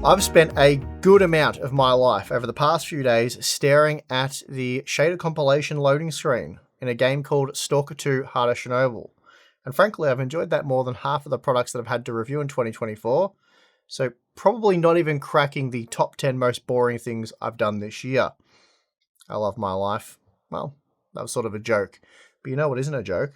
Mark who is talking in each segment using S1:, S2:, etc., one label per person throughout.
S1: I've spent a good amount of my life over the past few days staring at the shader compilation loading screen in a game called S.T.A.L.K.E.R 2 Heart of Chernobyl. And frankly, I've enjoyed that more than half of the products that I've had to review in 2024. So probably not even cracking the top 10 most boring things I've done this year. I love my life. Well, that was sort of a joke. But you know what isn't a joke?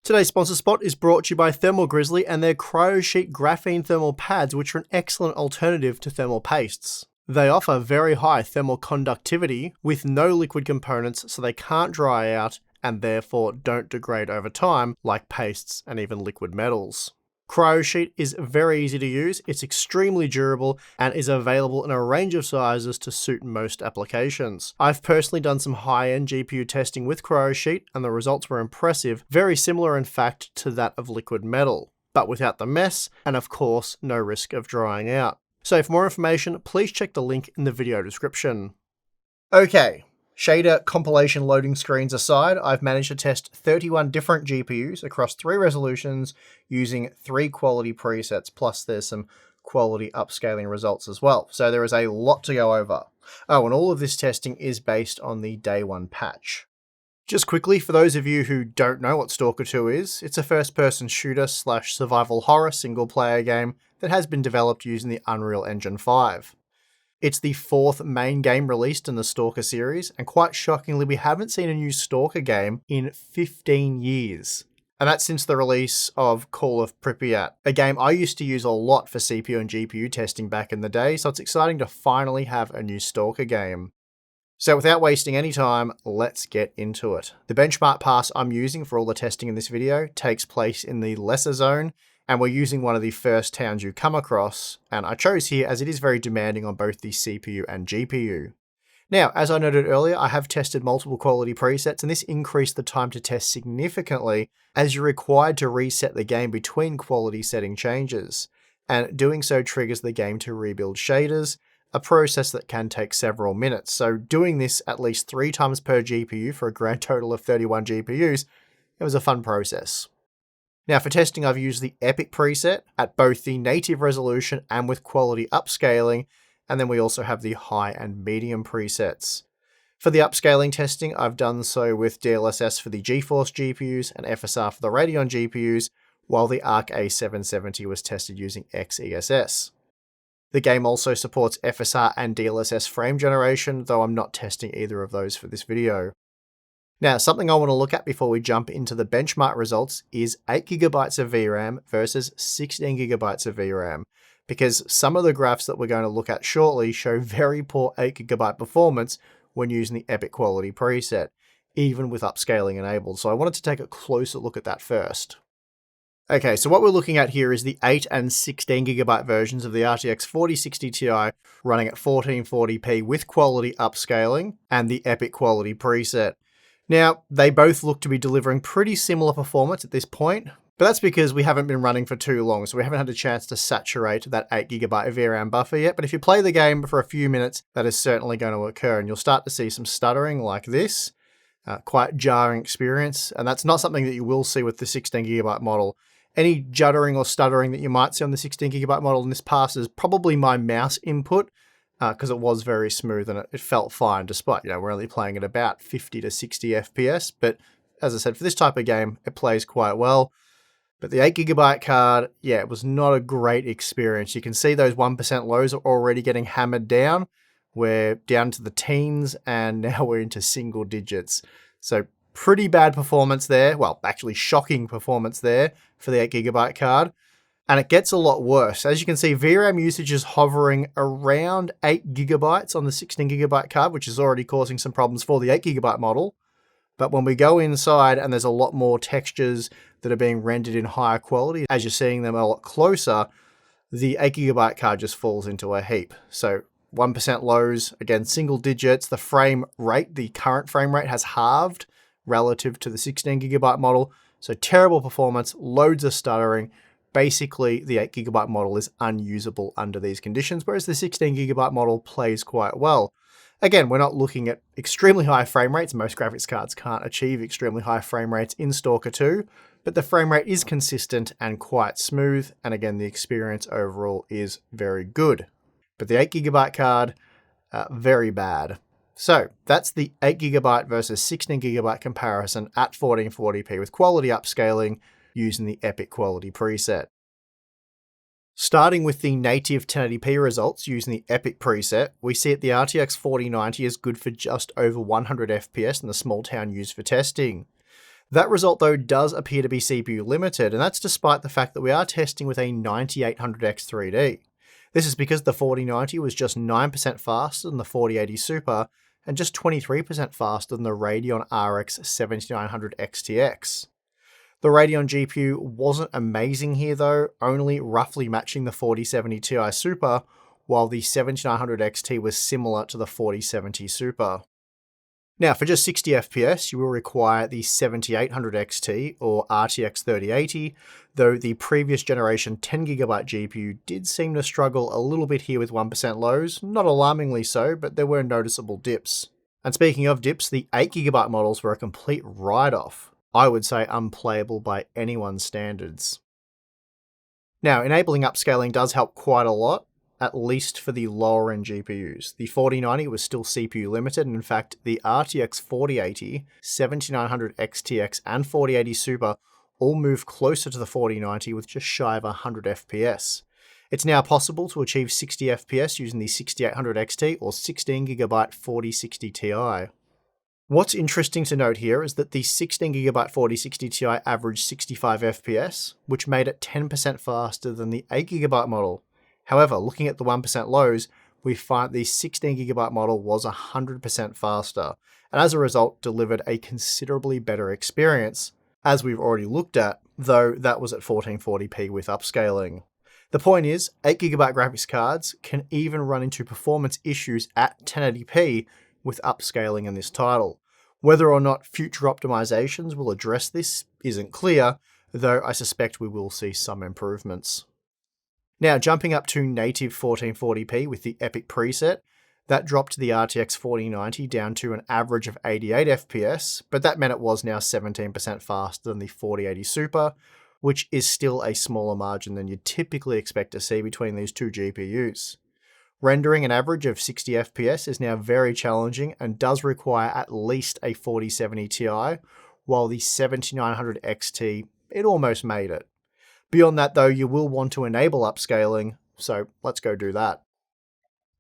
S1: Today's sponsor spot is brought to you by Thermal Grizzly and their CryoSheet graphene thermal pads, which are an excellent alternative to thermal pastes. They offer very high thermal conductivity with no liquid components, so they can't dry out and therefore don't degrade over time like pastes and even liquid metals. CryoSheet is very easy to use, it's extremely durable, and is available in a range of sizes to suit most applications. I've personally done some high-end GPU testing with CryoSheet, and the results were impressive, very similar in fact to that of liquid metal, but without the mess, and of course, no risk of drying out. So for more information, please check the link in the video description. Okay. Shader compilation loading screens aside, I've managed to test 31 different GPUs across 3 resolutions using 3 quality presets, plus there's some quality upscaling results as well. So there is a lot to go over. Oh, and all of this testing is based on the day 1 patch. Just quickly, for those of you who don't know what S.T.A.L.K.E.R 2 is, it's a first-person shooter / survival horror single-player game that has been developed using the Unreal Engine 5. It's the 4th main game released in the S.T.A.L.K.E.R series, and quite shockingly, we haven't seen a new S.T.A.L.K.E.R game in 15 years. And that's since the release of Call of Pripyat, a game I used to use a lot for CPU and GPU testing back in the day, so it's exciting to finally have a new S.T.A.L.K.E.R game. So without wasting any time, let's get into it. The benchmark pass I'm using for all the testing in this video takes place in the lesser zone, and we're using one of the first towns you come across, and I chose here as it is very demanding on both the CPU and GPU. Now, as I noted earlier, I have tested multiple quality presets, and this increased the time to test significantly as you're required to reset the game between quality setting changes, and doing so triggers the game to rebuild shaders, a process that can take several minutes. So doing this at least 3 times per GPU for a grand total of 31 GPUs, it was a fun process. Now for testing, I've used the Epic preset at both the native resolution and with quality upscaling, and then we also have the high and medium presets. For the upscaling testing, I've done so with DLSS for the GeForce GPUs and FSR for the Radeon GPUs, while the Arc A770 was tested using XESS. The game also supports FSR and DLSS frame generation, though I'm not testing either of those for this video. Now, something I want to look at before we jump into the benchmark results is 8GB of VRAM versus 16GB of VRAM, because some of the graphs that we're going to look at shortly show very poor 8GB performance when using the Epic quality preset, even with upscaling enabled. So I wanted to take a closer look at that first. Okay, so what we're looking at here is the 8 and 16GB versions of the RTX 4060 Ti running at 1440p with quality upscaling and the Epic quality preset. Now, they both look to be delivering pretty similar performance at this point, but that's because we haven't been running for too long, so we haven't had a chance to saturate that 8GB of VRAM buffer yet. But if you play the game for a few minutes, that is certainly going to occur, and you'll start to see some stuttering like this. Quite jarring experience, and that's not something that you will see with the 16GB model. Any juddering or stuttering that you might see on the 16GB model in this pass is probably my mouse input, because it was very smooth and it felt fine despite, we're only playing at about 50 to 60 FPS. But as I said, for this type of game, it plays quite well. But the 8GB card, it was not a great experience. You can see those 1% lows are already getting hammered down. We're down to the teens and now we're into single digits. So pretty bad performance there. Well, actually shocking performance there for the 8GB card. And it gets a lot worse. As you can see, VRAM usage is hovering around 8GB on the 16GB card, which is already causing some problems for the 8GB model. But when we go inside and there's a lot more textures that are being rendered in higher quality, as you're seeing them a lot closer, the 8GB card just falls into a heap. So 1% lows, again, single digits. The frame rate, the current frame rate has halved relative to the 16GB model. So terrible performance, loads of stuttering. Basically, the 8GB model is unusable under these conditions, whereas the 16GB model plays quite well. Again, we're not looking at extremely high frame rates. Most graphics cards can't achieve extremely high frame rates in S.T.A.L.K.E.R 2, but the frame rate is consistent and quite smooth, and again, the experience overall is very good. But the 8GB card, very bad. So that's the 8GB versus 16GB comparison at 1440p with quality upscaling using the Epic quality preset. Starting with the native 1080p results using the Epic preset, we see that the RTX 4090 is good for just over 100 FPS in the small town used for testing. That result though does appear to be CPU limited, and that's despite the fact that we are testing with a 9800X 3D. This is because the 4090 was just 9% faster than the 4080 Super, and just 23% faster than the Radeon RX 7900 XTX. The Radeon GPU wasn't amazing here though, only roughly matching the 4070 Ti Super, while the 7900 XT was similar to the 4070 Super. Now, for just 60 FPS, you will require the 7800 XT or RTX 3080, though the previous generation 10GB GPU did seem to struggle a little bit here with 1% lows, not alarmingly so, but there were noticeable dips. And speaking of dips, the 8GB models were a complete write-off. I would say unplayable by anyone's standards. Now, enabling upscaling does help quite a lot, at least for the lower end GPUs. The 4090 was still CPU limited, and in fact, the RTX 4080, 7900 XTX, and 4080 Super all move closer to the 4090 with just shy of 100 FPS. It's now possible to achieve 60 FPS using the 6800 XT or 16GB 4060 Ti. What's interesting to note here is that the 16GB 4060 Ti averaged 65 FPS, which made it 10% faster than the 8GB model. However, looking at the 1% lows, we find the 16GB model was 100% faster, and as a result delivered a considerably better experience, as we've already looked at, though that was at 1440p with upscaling. The point is, 8GB graphics cards can even run into performance issues at 1080p with upscaling in this title. Whether or not future optimizations will address this isn't clear, though I suspect we will see some improvements. Now, jumping up to native 1440p with the Epic preset, that dropped the RTX 4090 down to an average of 88 FPS, but that meant it was now 17% faster than the 4080 Super, which is still a smaller margin than you'd typically expect to see between these two GPUs. Rendering an average of 60 FPS is now very challenging and does require at least a 4070 Ti, while the 7900 XT, it almost made it. Beyond that though, you will want to enable upscaling, so let's go do that.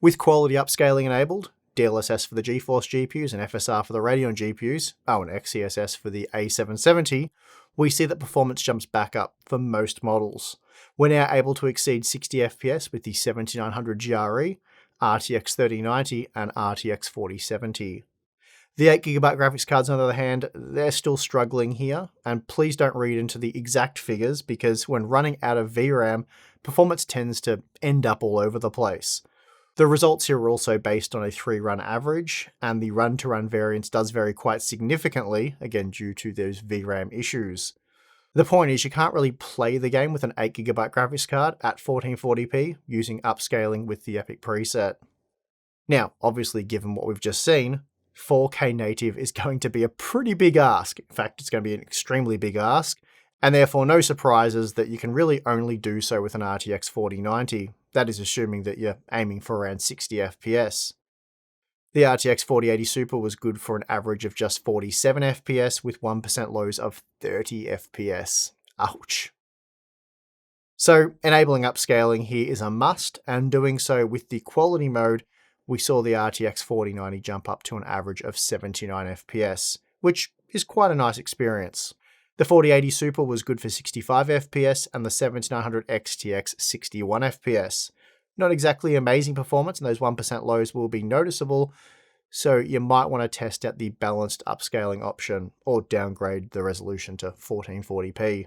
S1: With quality upscaling enabled, DLSS for the GeForce GPUs and FSR for the Radeon GPUs, and XeSS for the A770, we see that performance jumps back up for most models. We're now able to exceed 60 FPS with the 7900 GRE, RTX 3090 and RTX 4070. The 8GB graphics cards, on the other hand, they're still struggling here, and please don't read into the exact figures because when running out of VRAM, performance tends to end up all over the place. The results here are also based on a 3-run average, and the run-to-run variance does vary quite significantly, again due to those VRAM issues. The point is you can't really play the game with an 8GB graphics card at 1440p using upscaling with the Epic preset. Now, obviously given what we've just seen, 4K native is going to be a pretty big ask. In fact, it's going to be an extremely big ask, and therefore no surprises that you can really only do so with an RTX 4090. That is assuming that you're aiming for around 60 FPS. The RTX 4080 Super was good for an average of just 47 FPS with 1% lows of 30 FPS. Ouch. So enabling upscaling here is a must, and doing so with the quality mode, we saw the RTX 4090 jump up to an average of 79 FPS, which is quite a nice experience. The 4080 Super was good for 65 FPS and the 7900 XTX 61 FPS. Not exactly amazing performance, and those 1% lows will be noticeable, so you might want to test out the balanced upscaling option or downgrade the resolution to 1440p.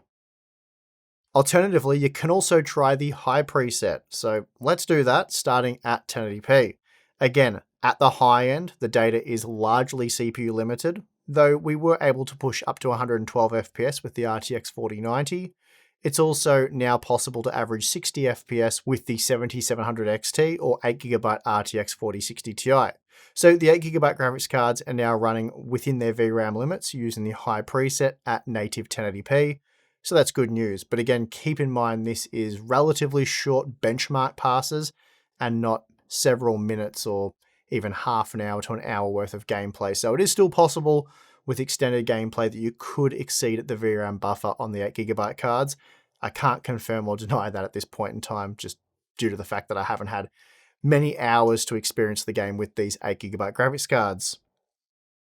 S1: Alternatively, you can also try the high preset, so let's do that starting at 1080p. Again, at the high end, the data is largely CPU limited, though we were able to push up to 112 FPS with the RTX 4090. It's also now possible to average 60 FPS with the 7700 XT or 8GB RTX 4060 Ti. So the 8GB graphics cards are now running within their VRAM limits using the high preset at native 1080p. So that's good news. But again, keep in mind this is relatively short benchmark passes and not several minutes or even half an hour to an hour worth of gameplay. So it is still possible with extended gameplay that you could exceed the VRAM buffer on the 8GB cards. I can't confirm or deny that at this point in time, just due to the fact that I haven't had many hours to experience the game with these 8GB graphics cards.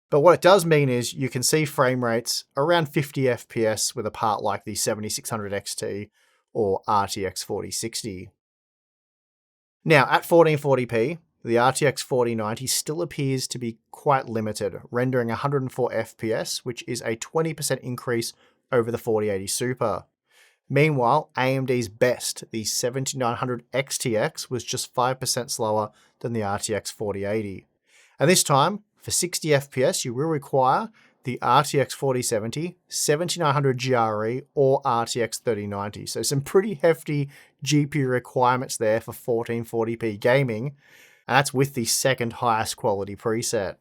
S1: But what it does mean is you can see frame rates around 50 FPS with a part like the 7600 XT or RTX 4060. Now, at 1440p, the RTX 4090 still appears to be quite limited, rendering 104 FPS, which is a 20% increase over the 4080 Super. Meanwhile, AMD's best, the 7900 XTX, was just 5% slower than the RTX 4080. And this time, for 60 FPS, you will require the RTX 4070, 7900 GRE, or RTX 3090. So some pretty hefty GPU requirements there for 1440p gaming, and that's with the second highest quality preset.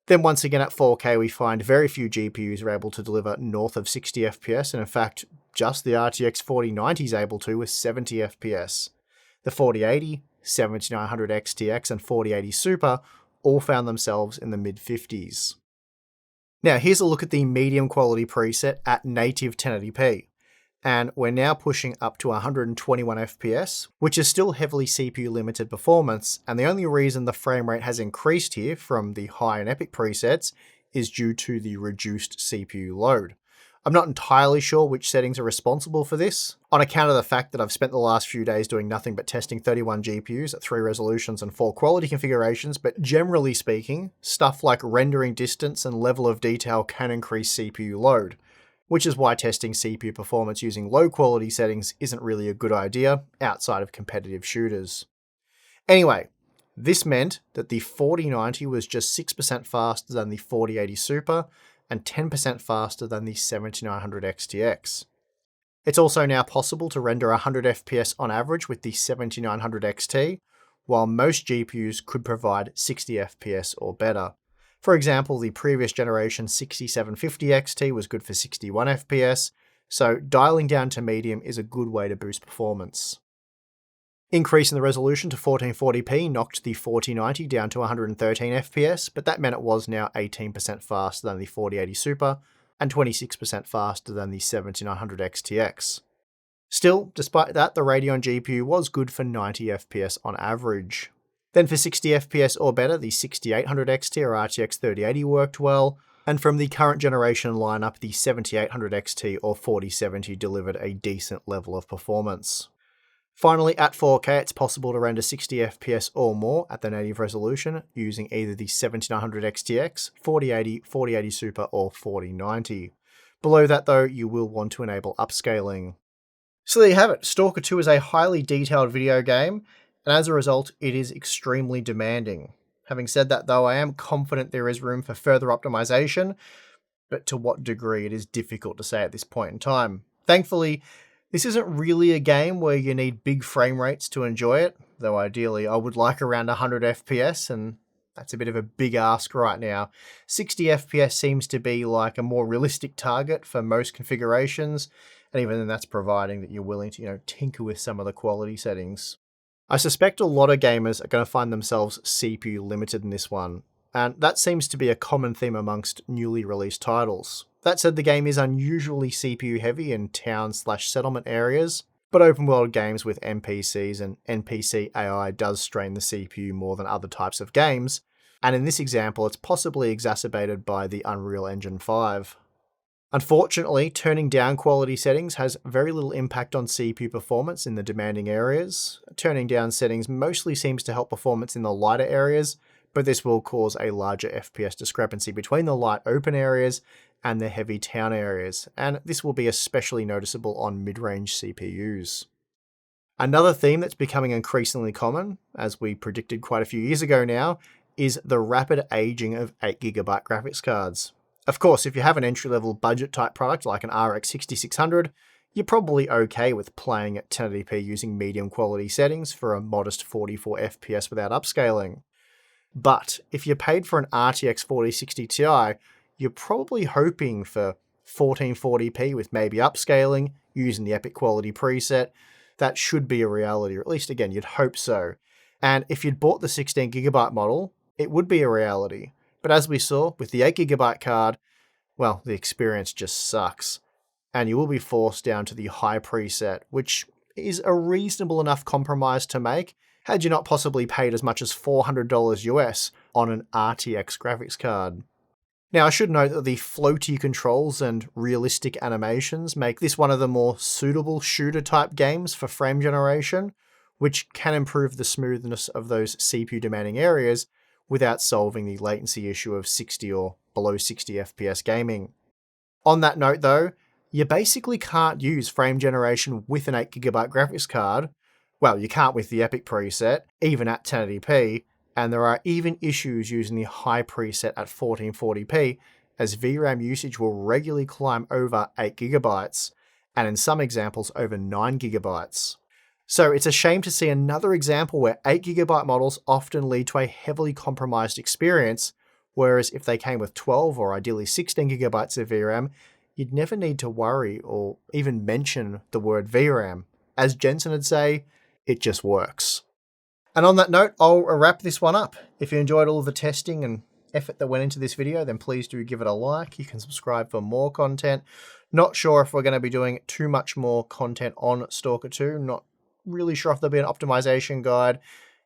S1: Then once again at 4K, we find very few GPUs are able to deliver north of 60 FPS, and in fact, just the RTX 4090 is able to with 70 FPS. The 4080, 7900 XTX, and 4080 Super all found themselves in the mid-50s. Now here's a look at the medium quality preset at native 1080p. And we're now pushing up to 121 FPS, which is still heavily CPU limited performance, and the only reason the frame rate has increased here from the high and epic presets is due to the reduced CPU load. I'm not entirely sure which settings are responsible for this, on account of the fact that I've spent the last few days doing nothing but testing 31 GPUs at 3 resolutions and 4 quality configurations, but generally speaking, stuff like rendering distance and level of detail can increase CPU load, which is why testing CPU performance using low quality settings isn't really a good idea outside of competitive shooters. Anyway, this meant that the 4090 was just 6% faster than the 4080 Super, and 10% faster than the 7900 XTX. It's also now possible to render 100 FPS on average with the 7900 XT, while most GPUs could provide 60 FPS or better. For example, the previous generation 6750 XT was good for 61 FPS, so dialing down to medium is a good way to boost performance. Increasing the resolution to 1440p knocked the 4090 down to 113 FPS, but that meant it was now 18% faster than the 4080 Super and 26% faster than the 7900 XTX. Still, despite that, the Radeon GPU was good for 90 FPS on average. Then for 60 FPS or better, the 6800 XT or RTX 3080 worked well, and from the current generation lineup, the 7800 XT or 4070 delivered a decent level of performance. Finally, at 4K, it's possible to render 60 FPS or more at the native resolution using either the 7900 XTX, 4080, 4080 Super, or 4090. Below that though, you will want to enable upscaling. So there you have it. Stalker 2 is a highly detailed video game, and as a result, it is extremely demanding. Having said that though, I am confident there is room for further optimization, but to what degree it is difficult to say at this point in time. Thankfully, this isn't really a game where you need big frame rates to enjoy it, though ideally I would like around 100 FPS, and that's a bit of a big ask right now. 60 FPS seems to be like a more realistic target for most configurations, and even then that's providing that you're willing to, tinker with some of the quality settings. I suspect a lot of gamers are going to find themselves CPU limited in this one, and that seems to be a common theme amongst newly released titles. That said, the game is unusually CPU heavy in town/settlement areas, but open world games with NPCs and NPC AI does strain the CPU more than other types of games, and in this example it's possibly exacerbated by the Unreal Engine 5. Unfortunately, turning down quality settings has very little impact on CPU performance in the demanding areas. Turning down settings mostly seems to help performance in the lighter areas, but this will cause a larger FPS discrepancy between the light open areas and the heavy town areas, and this will be especially noticeable on mid-range CPUs. Another theme that's becoming increasingly common, as we predicted quite a few years ago now, is the rapid aging of 8GB graphics cards. Of course, if you have an entry-level budget-type product like an RX 6600, you're probably okay with playing at 1080p using medium quality settings for a modest 44 FPS without upscaling. But if you paid for an RTX 4060 Ti, you're probably hoping for 1440p with maybe upscaling, using the epic quality preset. That should be a reality, or at least again, you'd hope so. And if you'd bought the 16GB model, it would be a reality. But as we saw with the 8GB card, well, the experience just sucks. And you will be forced down to the high preset, which is a reasonable enough compromise to make had you not possibly paid as much as $400 US on an RTX graphics card. Now, I should note that the floaty controls and realistic animations make this one of the more suitable shooter-type games for frame generation, which can improve the smoothness of those CPU-demanding areas without solving the latency issue of 60 or below 60 FPS gaming. On that note, though, you basically can't use frame generation with an 8GB graphics card. Well, you can't with the Epic preset, even at 1080p, and there are even issues using the high preset at 1440p, as VRAM usage will regularly climb over 8GB, and in some examples over 9GB. So it's a shame to see another example where 8GB models often lead to a heavily compromised experience, whereas if they came with 12 or ideally 16GB of VRAM, you'd never need to worry or even mention the word VRAM. As Jensen would say, it just works. And on that note, I'll wrap this one up. If you enjoyed all of the testing and effort that went into this video, then please do give it a like. You can subscribe for more content. Not sure if we're going to be doing too much more content on Stalker 2. Not really sure if there'll be an optimization guide.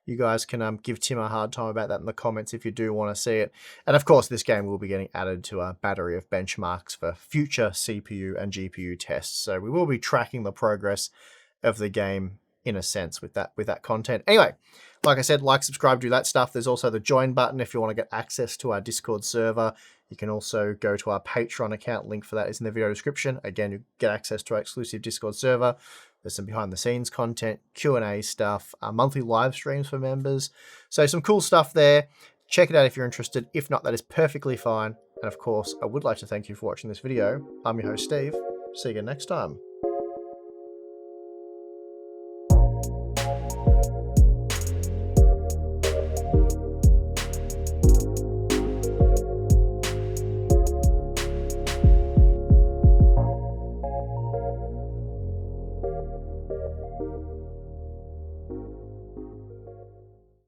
S1: You guys can give Tim a hard time about that in the comments if you do want to see it. And of course, this game will be getting added to a battery of benchmarks for future CPU and GPU tests. So we will be tracking the progress of the game in a sense with that content. Anyway, like I said, like, subscribe, do that stuff. There's also the join button if you want to get access to our Discord server. You can also go to our Patreon account. Link for that is in the video description. Again, you get access to our exclusive Discord server. There's some behind the scenes content, Q&A stuff, monthly live streams for members. So some cool stuff there. Check it out if you're interested. If not, that is perfectly fine. And of course, I would like to thank you for watching this video. I'm your host, Steve. See you again next time.